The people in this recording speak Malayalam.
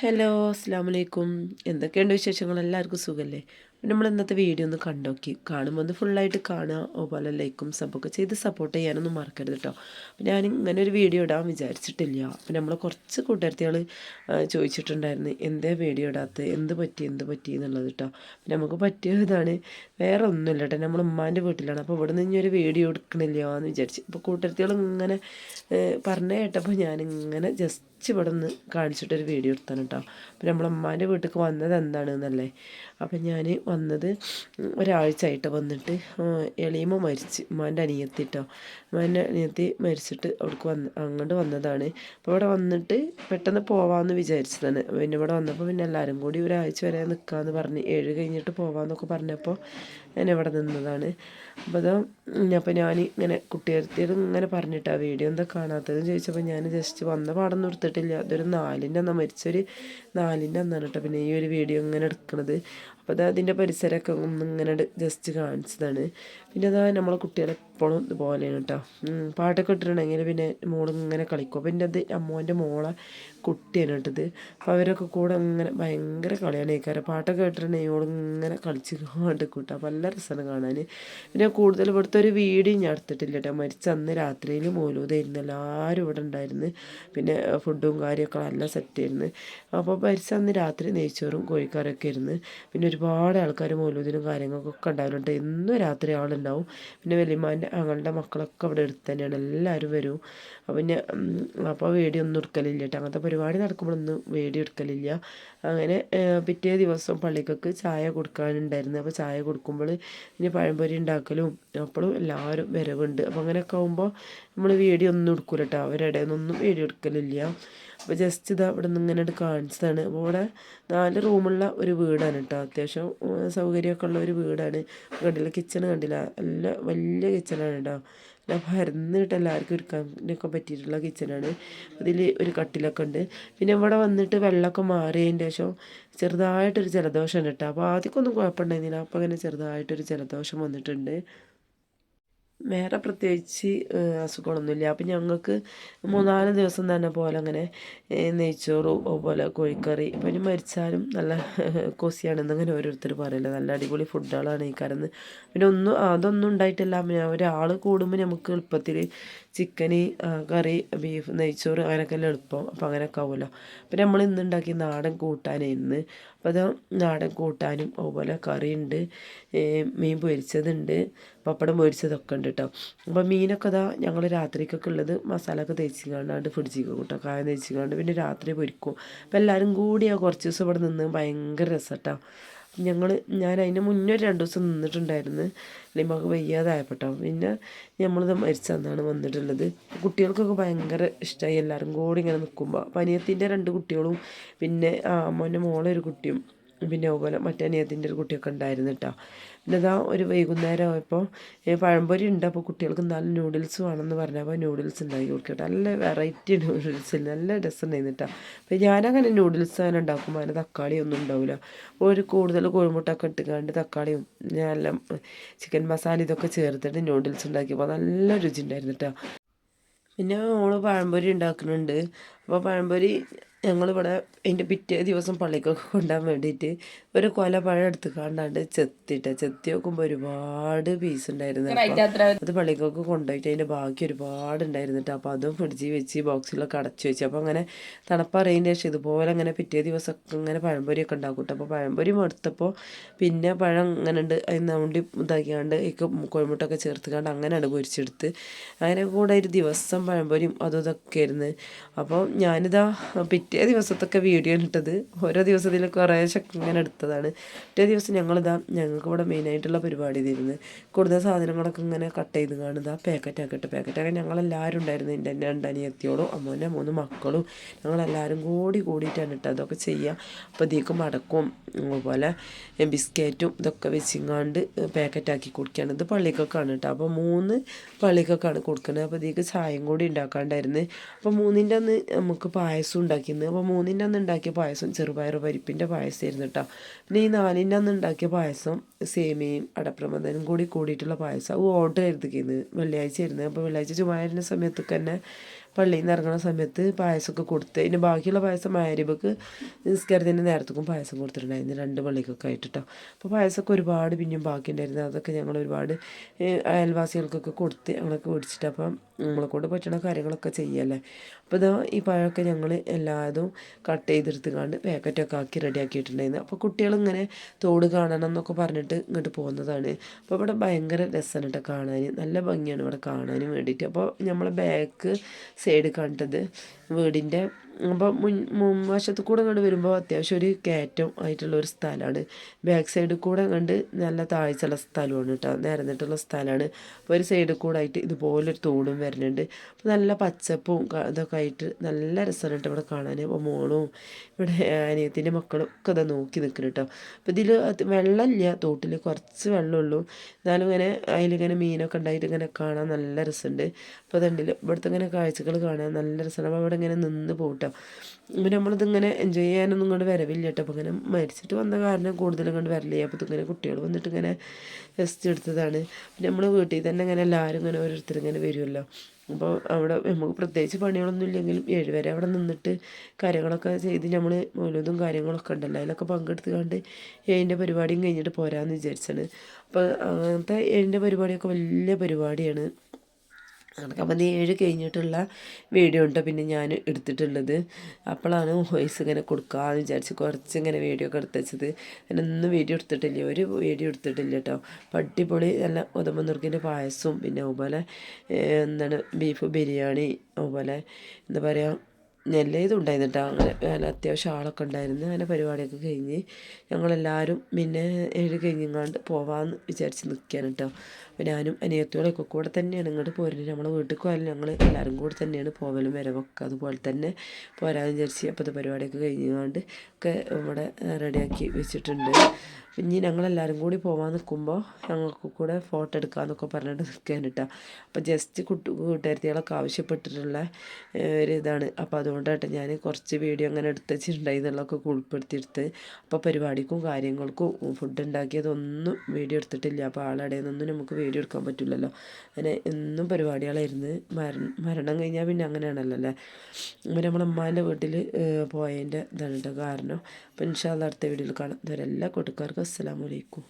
ഹലോ അസ്സാമലൈക്കും. എന്തൊക്കെയുണ്ട് വിശേഷങ്ങൾ? എല്ലാവർക്കും സുഖമല്ലേ? നമ്മൾ ഇന്നത്തെ വീഡിയോ ഒന്ന് കണ്ടോക്കി. കാണുമ്പോൾ ഒന്ന് ഫുള്ളായിട്ട് കാണുക, അതുപോലെ ലൈക്കും സബ്ബൊക്കെ ചെയ്ത് സപ്പോർട്ട് ചെയ്യാനൊന്നും മറക്കരുത് കേട്ടോ. അപ്പം ഞാൻ ഇങ്ങനെ ഒരു വീഡിയോ ഇടാൻ വിചാരിച്ചിട്ടില്ല. അപ്പം നമ്മൾ കുറച്ച് കൂട്ടുകാർത്തികൾ ചോദിച്ചിട്ടുണ്ടായിരുന്നു എന്തേ വീഡിയോ ഇടാത്തത്, എന്ത് പറ്റി എന്നുള്ളത് കേട്ടോ. അപ്പം നമുക്ക് പറ്റിയ ഇതാണ്, വേറെ ഒന്നുമില്ല കേട്ടോ. നമ്മൾ ഉമ്മാൻ്റെ വീട്ടിലാണ്. അപ്പോൾ ഇവിടെ നിന്ന് ഇനി ഒരു വീഡിയോ എടുക്കണില്ല എന്ന് വിചാരിച്ചു. അപ്പോൾ കൂട്ടുകാർത്തികൾ ഇങ്ങനെ പറഞ്ഞു കേട്ടപ്പോൾ ഞാനിങ്ങനെ ജസ്റ്റ് ഇവിടെ നിന്ന് കാണിച്ചിട്ടൊരു വീഡിയോ എടുത്താണ് കേട്ടോ. അപ്പം നമ്മൾ ഉമ്മാൻ്റെ വീട്ടിലേക്ക് വന്നത് എന്താണെന്നല്ലേ. അപ്പം ഞാൻ വന്നത് ഒരാഴ്ച ആയിട്ട് വന്നിട്ട് എളീമ മരിച്ച്, ഉമ്മാൻ്റെ അനിയത്തി കേട്ടോ. ഉമ്മാൻ്റെ അനിയത്തി മരിച്ചിട്ട് അവിടേക്ക് അങ്ങോട്ട് വന്നതാണ്. അപ്പോൾ ഇവിടെ വന്നിട്ട് പെട്ടെന്ന് പോവാമെന്ന് വിചാരിച്ചതാണ്. പിന്നെ ഇവിടെ വന്നപ്പോൾ പിന്നെ എല്ലാവരും കൂടി ഒരാഴ്ച വരെ നിൽക്കാമെന്ന് പറഞ്ഞ് 7 കഴിഞ്ഞിട്ട് പോവാമെന്നൊക്കെ പറഞ്ഞപ്പോൾ ഞാൻ ഇവിടെ നിന്നതാണ്. അപ്പോൾ ഞാൻ ഇങ്ങനെ കുട്ടികൾത്തിയോട് ഇങ്ങനെ പറഞ്ഞിട്ട് വീഡിയോ എന്താ കാണാത്തതെന്ന് ചോദിച്ചപ്പോൾ ഞാൻ ജസ്റ്റ് വന്ന പാടൊന്നും എടുത്തിട്ടില്ല. അതൊരു 4-ൻ്റെ അന്നാണ്, മരിച്ചൊരു 4-ൻ്റെ അന്നാണ് കേട്ടോ പിന്നെ ഈ ഒരു വീഡിയോ ഇങ്ങനെ എടുക്കുന്നത്. അപ്പോൾ അതിൻ്റെ പരിസരമൊക്കെ ഇങ്ങനെ ജസ്റ്റ് കാണിച്ചതാണ്. പിന്നെ നമ്മളെ കുട്ടികളെപ്പോഴും ഇതുപോലെയാണ് കേട്ടോ. പാട്ടൊക്കെ ഇട്ടിട്ടുണ്ടെങ്കിൽ പിന്നെ മോളിങ്ങനെ കളിക്കും. അപ്പോൾ എൻ്റെ അമ്മോൻ്റെ മോളെ കുട്ടിയാണ് കേട്ടത്. അപ്പോൾ അവരൊക്കെ കൂടെ ഇങ്ങനെ ഭയങ്കര കളിയാണ് കേൾക്കാറ്. പാട്ടൊക്കെ ഇട്ടിട്ടുണ്ടെങ്കിൽ മോളിങ്ങനെ കളിച്ച് കണ്ടിക്കൂട്ടോ. അപ്പോൾ നല്ല രസമാണ് കാണാൻ. പിന്നെ കൂടുതൽ ഇവിടുത്തെ ഒരു വീഡിയോ ഞാൻ എടുത്തിട്ടില്ല കേട്ടോ. മരിച്ച അന്ന് രാത്രിയിൽ മൗലൂദായിരുന്നു, എല്ലാവരും ഇവിടെ ഉണ്ടായിരുന്നു. പിന്നെ ഫുഡും കാര്യമൊക്കെ നല്ല സെറ്റായിരുന്നു. അപ്പോൾ മരിച്ച അന്ന് രാത്രി നെയ്ച്ചോറും കോഴിക്കറിയൊക്കെ ആയിരുന്നു. പിന്നെ ഒരുപാട് ആൾക്കാർ മൗലൂദിനും കാര്യങ്ങൾക്കൊക്കെ ഉണ്ടാവലുണ്ട്. എന്നും രാത്രി ആളുണ്ടാവും. പിന്നെ വലിയമ്മാൻ്റെ ഞങ്ങളുടെ മക്കളൊക്കെ അവിടെ അടുത്ത് തന്നെയാണ്, എല്ലാവരും വരും. അപ്പോൾ വീഡിയോ ഒന്നും എടുക്കലില്ല കേട്ടോ. അങ്ങനത്തെ പരിപാടി നടക്കുമ്പോഴൊന്നും വീഡിയോ എടുക്കലില്ല. അങ്ങനെ പിറ്റേ ദിവസം പള്ളിക്കൊക്കെ ചായ കൊടുക്കാനുണ്ടായിരുന്നു. അപ്പോൾ ചായ കൊടുക്കുമ്പോൾ ഇനി പഴംപൊരി ഉണ്ടാക്കലും അപ്പോഴും എല്ലാവരും വരവുണ്ട്. അപ്പോൾ അങ്ങനെയൊക്കെ ആകുമ്പോൾ നമ്മൾ വീഡിയോ ഒന്നും എടുക്കില്ല കേട്ടോ. അവരുടെ ഒന്നും വീഡിയോ എടുക്കലില്ല. അപ്പോൾ ജസ്റ്റ് ഇവിടെ നിന്ന് ഇങ്ങനെ കാണിച്ചതാണ്. അപ്പോൾ ഇവിടെ 4 റൂമുള്ള ഒരു വീടാണ് കേട്ടോ. അത്യാവശ്യം സൗകര്യമൊക്കെ ഉള്ള ഒരു വീടാണ്. കണ്ടില്ല, കിച്ചൺ കണ്ടില്ല, നല്ല വലിയ കിച്ചണാണ് കേട്ടോ. ഞാൻ പരന്നിട്ട് എല്ലാവർക്കും ഇരിക്കാനൊക്കെ പറ്റിയിട്ടുള്ള കിച്ചണാണ്. അതിൽ ഒരു കട്ടിലൊക്കെ ഉണ്ട്. പിന്നെ ഇവിടെ വന്നിട്ട് വെള്ളമൊക്കെ മാറിയതിൻ്റെ ശേഷം ചെറുതായിട്ടൊരു ജലദോഷമാണ് കേട്ടോ. അപ്പോൾ ആദ്യമൊന്നും കുഴപ്പമുണ്ടായിരുന്നില്ല. അപ്പോൾ അങ്ങനെ ചെറുതായിട്ടൊരു ജലദോഷം വന്നിട്ടുണ്ട്. വേറെ പ്രത്യേകിച്ച് അസുഖങ്ങളൊന്നുമില്ല. അപ്പം ഞങ്ങൾക്ക് 3-4 ദിവസം തന്നെ പോലെ അങ്ങനെ നെയ്ച്ചോറും അതുപോലെ കോഴിക്കറി. അപ്പം ഇനി മരിച്ചാലും നല്ല കൊസിയാണെന്ന് അങ്ങനെ ഓരോരുത്തർ പറയില്ല. നല്ല അടിപൊളി ഫുഡുകളാണ് ഈ കരന്ന്. പിന്നെ അതൊന്നും ഉണ്ടായിട്ടില്ല. പിന്നെ ഒരാൾ കൂടുമ്പോൾ നമുക്ക് എളുപ്പത്തിൽ ചിക്കന് കറി ബീഫ് നെയ്ച്ചോറ് അങ്ങനെയൊക്കെ എല്ലാം എളുപ്പം. അപ്പം അങ്ങനെയൊക്കെ ആവുമല്ലോ. പിന്നെ നമ്മൾ ഇന്നുണ്ടാക്കിയ നാടൻ കൂട്ടാനായിരുന്നു. അപ്പോൾ നാടൻ കൂട്ടാനും അതുപോലെ കറിയുണ്ട്, മീൻ പൊരിച്ചതുണ്ട്, പപ്പടം പൊരിച്ചതൊക്കെ ഉണ്ട് കേട്ടോ. അപ്പോൾ മീനൊക്കെ ഞങ്ങൾ രാത്രിക്കൊക്കെ ഉള്ളത് മസാല ഒക്കെ തേച്ചിക്കാണ്ട് ഫ്രിഡ്ജിക്ക് കൂട്ടോ, കായം തേച്ചിക്കാണ്ട് പിന്നെ രാത്രി പൊരിക്കും. അപ്പോൾ എല്ലാവരും കൂടി കുറച്ച് ദിവസം ഇവിടെ നിന്ന് ഭയങ്കര രസം കേട്ടോ. ഞാൻ അതിന് മുന്നേ 2 ദിവസം നിന്നിട്ടുണ്ടായിരുന്നു. ലിമക്ക് വയ്യാതായപ്പെട്ടോ. പിന്നെ നമ്മളിത് മരിച്ചെന്നാണ് വന്നിട്ടുള്ളത്. കുട്ടികൾക്കൊക്കെ ഭയങ്കര ഇഷ്ടമായി എല്ലാവരും കൂടി ഇങ്ങനെ നിൽക്കുമ്പോൾ. അപ്പോൾ അനിയത്തിൻ്റെ 2 കുട്ടികളും പിന്നെ അമ്മേൻ്റെ മോളെ ഒരു കുട്ടിയും പിന്നെ അതുപോലെ മറ്റേ അനിയത്തിൻ്റെ ഒരു കുട്ടിയൊക്കെ ഉണ്ടായിരുന്നു കേട്ടോ. പിന്നെ ഒരു വൈകുന്നേരം ആയപ്പോൾ പഴംപൊരി ഉണ്ട്. അപ്പോൾ കുട്ടികൾക്ക് നല്ല നൂഡിൽസ് വേണമെന്ന് പറഞ്ഞാൽ അപ്പോൾ നൂഡിൽസ് ഉണ്ടാക്കി കൊടുക്കട്ടെ. നല്ല വെറൈറ്റി നൂഡിൽസ്, നല്ല രസമുണ്ടായിരുന്നു കേട്ടോ. അപ്പോൾ ഞാനങ്ങനെ നൂഡിൽസ് അങ്ങനെ ഉണ്ടാക്കുമ്പോൾ അതിന് തക്കാളി ഒന്നും ഉണ്ടാവില്ല. ഒരു കൂടുതൽ കോഴിമുട്ടൊക്കെ ഇട്ടുകൊണ്ട് തക്കാളിയും നല്ല ചിക്കൻ മസാല ഇതൊക്കെ ചേർത്തിട്ട് നൂഡിൽസ് ഉണ്ടാക്കിയപ്പോൾ നല്ല രുചി ഉണ്ടായിരുന്നു കേട്ടോ. പിന്നെ മോള് പഴംപൊരി ഉണ്ടാക്കുന്നുണ്ട്. അപ്പോൾ പഴംപൊരി ഞങ്ങളിവിടെ അതിൻ്റെ പിറ്റേ ദിവസം പള്ളിക്കൊക്കെ കൊണ്ടുപോകാൻ വേണ്ടിയിട്ട് ഒരു കൊല പഴം എടുത്ത് കണ്ടാണ്ട് ചെത്തി നോക്കുമ്പോൾ ഒരുപാട് പീസ് ഉണ്ടായിരുന്നു. അപ്പോൾ അത് പള്ളിക്കൊക്കെ കൊണ്ടുപോയിട്ട് അതിൻ്റെ ബാക്കി ഒരുപാട് ഉണ്ടായിരുന്നിട്ട് അപ്പോൾ അതും ഫ്രിഡ്ജിൽ വെച്ച് ബോക്സിലൊക്കെ അടച്ചു വെച്ചു. അപ്പോൾ അങ്ങനെ തണുപ്പറിയതിൻ്റെ ശേഷം ഇതുപോലെ അങ്ങനെ പിറ്റേ ദിവസമൊക്കെ ഇങ്ങനെ പഴംപൊരിയൊക്കെ ഉണ്ടാക്കും കേട്ടോ. അപ്പോൾ പഴംപൊരി എടുത്തപ്പോൾ പിന്നെ പഴം അങ്ങനെ ഉണ്ട് അതിന് ഉണ്ടി ഇതാക്കിയാണ്ട് കോഴിമുട്ടൊക്കെ ചേർത്തുകൊണ്ട് അങ്ങനെയാണ് പൊരിച്ചെടുത്ത്. അങ്ങനെ കൂടെ ഒരു ദിവസം പഴംപൊരിയും ഇതൊക്കെ ആയിരുന്നു. അപ്പോൾ ഞാനിതാ പിറ്റേ ദിവസത്തൊക്കെ വീഡിയോ ഇട്ടത് ഓരോ ദിവസത്തിൽ കുറേശ്ശൊക്കെ ഇങ്ങനെ എടുത്തതാണ്. പിറ്റേ ദിവസം ഞങ്ങൾക്ക് ഇവിടെ മെയിനായിട്ടുള്ള പരിപാടി ഇതായിരുന്നു. കൂടുതൽ സാധനങ്ങളൊക്കെ ഇങ്ങനെ കട്ട് ചെയ്ത് കാണുക, പാക്കറ്റാക്കി ഞങ്ങളെല്ലാവരും ഉണ്ടായിരുന്നു. എൻ്റെ 2 അനിയത്തിയോളും അമ്മോൻ്റെ 3 മക്കളും ഞങ്ങളെല്ലാവരും കൂടിയിട്ടാണ് കേട്ടോ അതൊക്കെ ചെയ്യുക. അപ്പോൾ ഇതിലേക്ക് മടക്കും അതുപോലെ ബിസ്ക്കറ്റും ഇതൊക്കെ വെച്ചിങ്ങാണ്ട് പാക്കറ്റാക്കി കൊടുക്കുകയാണ്. ഇത് പള്ളിക്കൊക്കെയാണ് കേട്ടോ. അപ്പോൾ 3 പള്ളിക്കൊക്കെയാണ് കൊടുക്കുന്നത്. അപ്പോൾ ഇതിലേക്ക് ചായയും കൂടി ഉണ്ടാക്കാണ്ടായിരുന്നു. അപ്പോൾ 3-ൻ്റെ അന്ന് നമുക്ക് പായസം ഉണ്ടാക്കിയത്. അപ്പോൾ 3-ൻ്റെ അന്ന് ഉണ്ടാക്കിയ പായസം ചെറുപയർ പരിപ്പിൻ്റെ പായസമായിരുന്നു കേട്ടോ. പിന്നെ ഈ 4-ൻ്റെ അന്ന് ഉണ്ടാക്കിയ പായസം സേമിയയും അടപ്രമദനും കൂടിയിട്ടുള്ള പായസം. അത് ഓർഡർ ചെയ്തിരിക്കുന്നത് വെള്ളിയാഴ്ച ആയിരുന്നു. അപ്പോൾ വെള്ളിയാഴ്ച ചുമ്മായിരുന്ന സമയത്തൊക്കെ തന്നെ പള്ളിയിൽ നിന്ന് ഇറങ്ങുന്ന സമയത്ത് പായസമൊക്കെ കൊടുത്ത് അതിന് ബാക്കിയുള്ള പായസം മഗ്‌രിബിക്ക് നിസ്കാരത്തിൻ്റെ നേരത്തേക്കും പായസം കൊടുത്തിട്ടുണ്ടായിരുന്നു 2 പള്ളിക്കൊക്കെ ആയിട്ട് കേട്ടോ. അപ്പോൾ പായസമൊക്കെ ഒരുപാട് പിന്നെയും ബാക്കിയുണ്ടായിരുന്നു. അതൊക്കെ ഞങ്ങൾ ഒരുപാട് അയൽവാസികൾക്കൊക്കെ കൊടുത്ത് ഞങ്ങളൊക്കെ മേടിച്ചിട്ട് അപ്പം നമ്മളെ കൊണ്ട് പറ്റുന്ന കാര്യങ്ങളൊക്കെ ചെയ്യല്ലേ. അപ്പോൾ ഇതാ ഈ പഴമൊക്കെ ഞങ്ങൾ എല്ലാതും കട്ട് ചെയ്തെടുത്ത് കണ്ട് പാക്കറ്റൊക്കെ ആക്കി റെഡിയാക്കിയിട്ടുണ്ടായിരുന്നു. അപ്പോൾ കുട്ടികളിങ്ങനെ തോട് കാണണം എന്നൊക്കെ പറഞ്ഞിട്ട് ഇങ്ങോട്ട് പോകുന്നതാണ്. അപ്പോൾ ഇവിടെ ഭയങ്കര രസമാണ് കേട്ടോ കാണാൻ, നല്ല ഭംഗിയാണ് ഇവിടെ കാണാനും വേണ്ടിയിട്ട്. അപ്പോൾ നമ്മളെ ബാക്ക് സൈഡ് കണ്ടത് വീടിൻ്റെ അപ്പോൾ മുൻവശത്ത് കൂടെ കണ്ട് വരുമ്പോൾ അത്യാവശ്യം ഒരു കയറ്റം ആയിട്ടുള്ള ഒരു സ്ഥലമാണ്. ബാക്ക് സൈഡിൽ കൂടെ കണ്ട് നല്ല താഴ്ചയുള്ള സ്ഥലമാണ് കേട്ടോ, നിരന്നിട്ടുള്ള സ്ഥലമാണ്. അപ്പോൾ ഒരു സൈഡിൽ കൂടെ ആയിട്ട് ഇതുപോലൊരു തോടും വരുന്നുണ്ട്. അപ്പോൾ നല്ല പച്ചപ്പും ഇതൊക്കെ ആയിട്ട് നല്ല രസമാണ് കേട്ടോ ഇവിടെ കാണാൻ. അപ്പോൾ മോളും ഇവിടെ അനിയത്തിൻ്റെ മക്കളും ഒക്കെ ഇതാ നോക്കി നിൽക്കണം കേട്ടോ. അപ്പോൾ ഇതിൽ വെള്ളമില്ല, തോട്ടിൽ കുറച്ച് വെള്ളമുള്ളൂ, എന്നാലും ഇങ്ങനെ അതിലിങ്ങനെ മീനൊക്കെ ഉണ്ടായിട്ട് ഇങ്ങനെ കാണാൻ നല്ല രസമുണ്ട്. അപ്പോൾ അതുണ്ടല്ലോ ഇവിടുത്തെ ഇങ്ങനെ കാഴ്ചകൾ കാണാൻ നല്ല രസമാണ്. അപ്പോൾ അവിടെ ഇങ്ങനെ നിന്ന് പോകട്ടോ. അപ്പോൾ നമ്മളിതിങ്ങനെ എൻജോയ് ചെയ്യാനൊന്നും ഇങ്ങോട്ട് വരവില്ല കേട്ടോ. അപ്പോൾ ഇങ്ങനെ മരിച്ചിട്ട് വന്ന കാരണം കൂടുതലും ഇങ്ങോട്ട് വരില്ല. അപ്പോൾ ഇങ്ങനെ കുട്ടികൾ വന്നിട്ട് ഇങ്ങനെ റെസ്റ്റ് എടുത്തതാണ്. പിന്നെ നമ്മൾ വീട്ടിൽ തന്നെ ഇങ്ങനെ എല്ലാവരും ഇങ്ങനെ ഓരോരുത്തർ ഇങ്ങനെ വരുമല്ലോ. അപ്പോൾ അവിടെ നമുക്ക് പ്രത്യേകിച്ച് പണികളൊന്നും ഇല്ലെങ്കിലും 7 വരെ അവിടെ നിന്നിട്ട് കാര്യങ്ങളൊക്കെ ചെയ്ത് നമ്മൾ മൗലൂദും കാര്യങ്ങളൊക്കെ ഉണ്ടല്ലോ അതിലൊക്കെ പങ്കെടുത്തുകൊണ്ട് 7ൻ്റെ പരിപാടിയും കഴിഞ്ഞിട്ട് പോരാമെന്ന് വിചാരിച്ചാണ്. അപ്പോൾ അങ്ങനത്തെ 7ൻ്റെ പരിപാടിയൊക്കെ വലിയ പരിപാടിയാണ്. അപ്പോൾ 7 കഴിഞ്ഞിട്ടുള്ള വീഡിയോ ഉണ്ടോ പിന്നെ ഞാൻ എടുത്തിട്ടുള്ളത്. അപ്പോഴാണ് വോയിസ് ഇങ്ങനെ കൊടുക്കാമെന്ന് വിചാരിച്ച് കുറച്ച് ഇങ്ങനെ വീഡിയോ ഒക്കെ എടുത്ത് വെച്ചത്. ഞാനൊന്നും വീഡിയോ എടുത്തിട്ടില്ല, ഒരു വീഡിയോ എടുത്തിട്ടില്ല കേട്ടോ. അടിപൊളി നല്ല ഗോതമ്പ് നുറുക്കിൻ്റെ പായസവും പിന്നെ അതുപോലെ എന്താണ് ബീഫ് ബിരിയാണി, അതുപോലെ എന്താ പറയുക ഇതും ഉണ്ടായിരുന്നു കേട്ടോ. അങ്ങനെ അത്യാവശ്യം ആളൊക്കെ ഉണ്ടായിരുന്നു. അങ്ങനെ പരിപാടിയൊക്കെ കഴിഞ്ഞ് ഞങ്ങളെല്ലാവരും പിന്നെ 7 കഴിഞ്ഞങ്ങാണ്ട് പോകാമെന്ന് വിചാരിച്ച് നിൽക്കുകയാണ് കേട്ടോ. അപ്പോൾ ഞാനും അനിയത്തികളൊക്കെ കൂടെ തന്നെയാണ് ഇങ്ങോട്ട് പോരുന്നത്. നമ്മളെ വീട്ടിൽ പോയാലും ഞങ്ങൾ എല്ലാവരും കൂടെ തന്നെയാണ് പോകലും വരവൊക്കെ അതുപോലെ തന്നെ പോരാമെന്ന് വിചാരിച്ച്. അപ്പോൾ ഇത് പരിപാടിയൊക്കെ കഴിഞ്ഞങ്ങാണ്ട് ഒക്കെ ഇവിടെ റെഡിയാക്കി വെച്ചിട്ടുണ്ട്. ഇനി ഞങ്ങളെല്ലാവരും കൂടി പോകാൻ നിൽക്കുമ്പോൾ ഞങ്ങൾക്ക് കൂടെ ഫോട്ടോ എടുക്കാമെന്നൊക്കെ പറഞ്ഞിട്ട് നിൽക്കാൻ കേട്ടോ. അപ്പോൾ ജസ്റ്റ് കൂട്ടുകാരികളൊക്കെ ആവശ്യപ്പെട്ടിട്ടുള്ള ഒരു ഇതാണ്. അപ്പോൾ അതുകൊണ്ടായിട്ട് ഞാൻ കുറച്ച് വീഡിയോ അങ്ങനെ എടുത്ത് വെച്ചിട്ടുണ്ടായി എന്നുള്ളതൊക്കെ ഉൾപ്പെടുത്തിയെടുത്ത്. അപ്പോൾ പരിപാടിക്കും കാര്യങ്ങൾക്കും ഫുഡ് ഉണ്ടാക്കിയതൊന്നും വീഡിയോ എടുത്തിട്ടില്ല. അപ്പോൾ ആളടയിൽ നിന്നൊന്നും നമുക്ക് വീഡിയോ എടുക്കാൻ പറ്റില്ലല്ലോ. അങ്ങനെ എന്നും പരിപാടികളായിരുന്നു. മരണം കഴിഞ്ഞാൽ പിന്നെ അങ്ങനെയാണല്ലോ അല്ലേ. അങ്ങനെ നമ്മളെ അമ്മാൻ്റെ വീട്ടിൽ പോയതിൻ്റെ ഇതാണ് കേട്ടോ കാരണം. അപ്പോൾ ഇൻഷാ അല്ലാഹ് അടുത്ത വീഡിയോയിൽ കാണാം. ഇതുവരെ എല്ലാ കൂട്ടുകാർക്കും അസ്സലാമു അലൈക്കും.